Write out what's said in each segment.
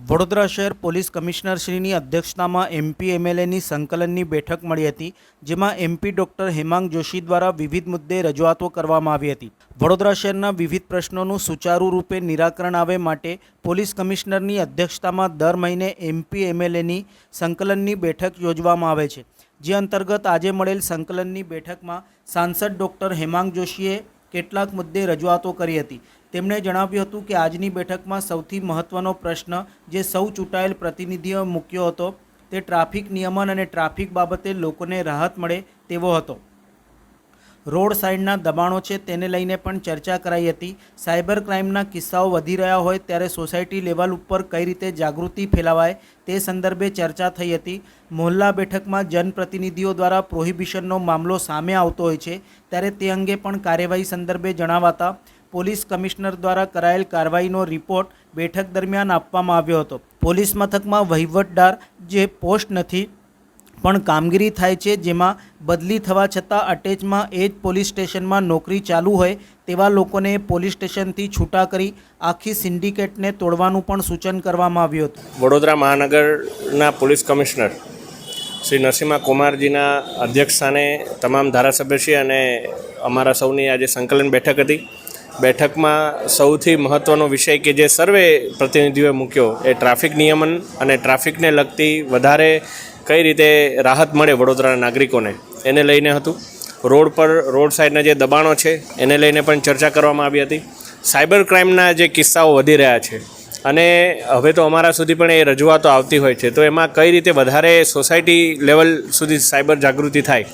વડોદરા શહેર પોલીસ કમિશનરશ્રીની અધ્યક્ષતામાં એમપી એમએલએની સંકલનની બેઠક મળી હતી, જેમાં એમપી ડૉક્ટર હેમાંગ જોશી દ્વારા વિવિધ મુદ્દે રજૂઆતો કરવામાં આવી હતી। વડોદરા શહેરના વિવિધ પ્રશ્નોનું સુચારુ રૂપે નિરાકરણ આવે માટે પોલીસ કમિશનરની અધ્યક્ષતામાં દર મહિને એમપી એમએલએની સંકલનની બેઠક યોજવામાં આવે છે, જે અંતર્ગત આજે મળેલ સંકલનની બેઠકમાં સાંસદ ડૉક્ટર હેમાંગ જોશીએ કેટલાક મુદ્દે રજૂઆતો કરી હતી। તેમણે જણાવ્યું હતું કે આજની બેઠકમાં સૌથી મહત્ત્વનો પ્રશ્ન જે સૌ ચૂંટાયેલ પ્રતિનિધિઓએ મૂક્યો હતો તે ટ્રાફિક નિયમન અને ટ્રાફિક બાબતે લોકોને રાહત મળે તેવો હતો। રોડ સાઇડના દબાણો છે તેને લઈને પણ ચર્ચા કરાઈ હતી। સાયબર ક્રાઇમના કિસ્સાઓ વધી રહ્યા હોય ત્યારે સોસાયટી લેવલ ઉપર કઈ રીતે જાગૃતિ ફેલાવાય તે સંદર્ભે ચર્ચા થઈ હતી। મોહલ્લા બેઠકમાં જનપ્રતિનિધિઓ દ્વારા પ્રોહિબિશનનો મામલો સામે આવતો હોય છે ત્યારે તે અંગે પણ કાર્યવાહી સંદર્ભે જણાવાતા પોલીસ કમિશનર દ્વારા કરાયેલ કાર્યવાહીનો રિપોર્ટ બેઠક દરમિયાન આપવામાં આવ્યો હતો। પોલીસ મથકમાં વહીવટદાર જે પોસ્ટ નથી પણ કામગીરી થાય છે, જેમાં બદલી થવા છતાં અટેચમાં એ જ પોલીસ સ્ટેશનમાં નોકરી ચાલુ હોય તેવા લોકોને પોલીસ સ્ટેશનથી છૂટા કરી આખી સિન્ડિકેટને તોડવાનું પણ સૂચન કરવામાં આવ્યું હતું। વડોદરા મહાનગરના પોલીસ કમિશનર શ્રી નરસિમ્હા કુમારજીના અધ્યક્ષસ્થાને તમામ ધારાસભ્યશ્રી અને અમારા સૌની આજે સંકલન બેઠક હતી। બેઠકમાં સૌથી મહત્ત્વનો વિષય કે જે સર્વે પ્રતિનિધિઓએ મૂક્યો એ ટ્રાફિક નિયમન અને ટ્રાફિકને લગતી વધારે કઈ રીતે રાહત મળે વડોદરાના નાગરિકોને એને લઈને હતું। રોડ સાઇડના જે દબાણો છે એને લઈને પણ ચર્ચા કરવામાં આવી હતી। સાયબર ક્રાઇમના જે કિસ્સાઓ વધી રહ્યા છે અને હવે તો અમારા સુધી પણ એ રજૂઆતો આવતી હોય છે, તો એમાં કઈ રીતે વધારે સોસાયટી લેવલ સુધી સાયબર જાગૃતિ થાય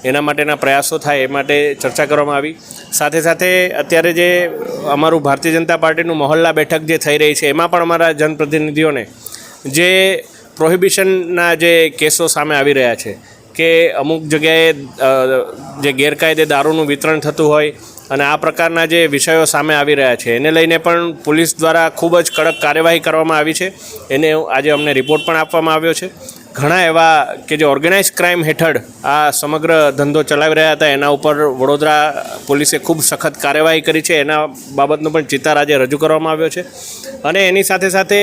એના માટેના પ્રયાસો થાય એ માટે ચર્ચા કરવામાં આવી। સાથે સાથે અત્યારે જે અમારું ભારતીય જનતા પાર્ટીનું મોહલ્લા બેઠક જે થઈ રહી છે એમાં પણ અમારા જનપ્રતિનિધિઓને જે પ્રોહિબિશનના જે કેસો સામે આવી રહ્યા છે કે અમુક જગ્યાએ જે ગેરકાયદે દારૂનું વિતરણ થતું હોય અને આ પ્રકારના જે વિષયો સામે આવી રહ્યા છે એને લઈને પણ પોલીસ દ્વારા ખૂબ જ કડક કાર્યવાહી કરવામાં આવી છે। એને આજે અમને રિપોર્ટ પણ આપવામાં આવ્યો છે। ઘણા એવા કે જે ઓર્ગેનાઇઝ ક્રાઇમ હેઠળ આ સમગ્ર ધંધો ચલાવી રહ્યા હતા એના ઉપર વડોદરા પોલીસે ખૂબ સખત કાર્યવાહી કરી છે, એના બાબતનો પણ ચિતાર આજે રજૂ કરવામાં આવ્યો છે। અને એની સાથે સાથે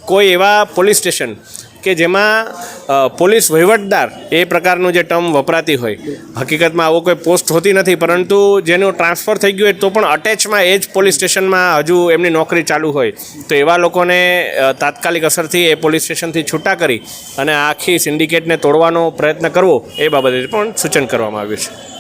કોઈ એવા પોલીસ સ્ટેશન કે જેમાં પોલીસ વહીવટદાર એ પ્રકારનું જે ટર્મ વપરાતી હોય, હકીકતમાં આવો કોઈ પોસ્ટ હોતી નથી, પરંતુ જેનું ટ્રાન્સફર થઈ ગયું હોય તો પણ અટેચમાં એ જ પોલીસ સ્ટેશનમાં હજુ એમની નોકરી ચાલુ હોય તો એવા લોકોને તાત્કાલિક અસરથી એ પોલીસ સ્ટેશનથી છૂટા કરી અને આખી સિન્ડિકેટને તોડવાનો પ્રયત્ન કરવો એ બાબતે પણ સૂચન કરવામાં આવ્યું છે।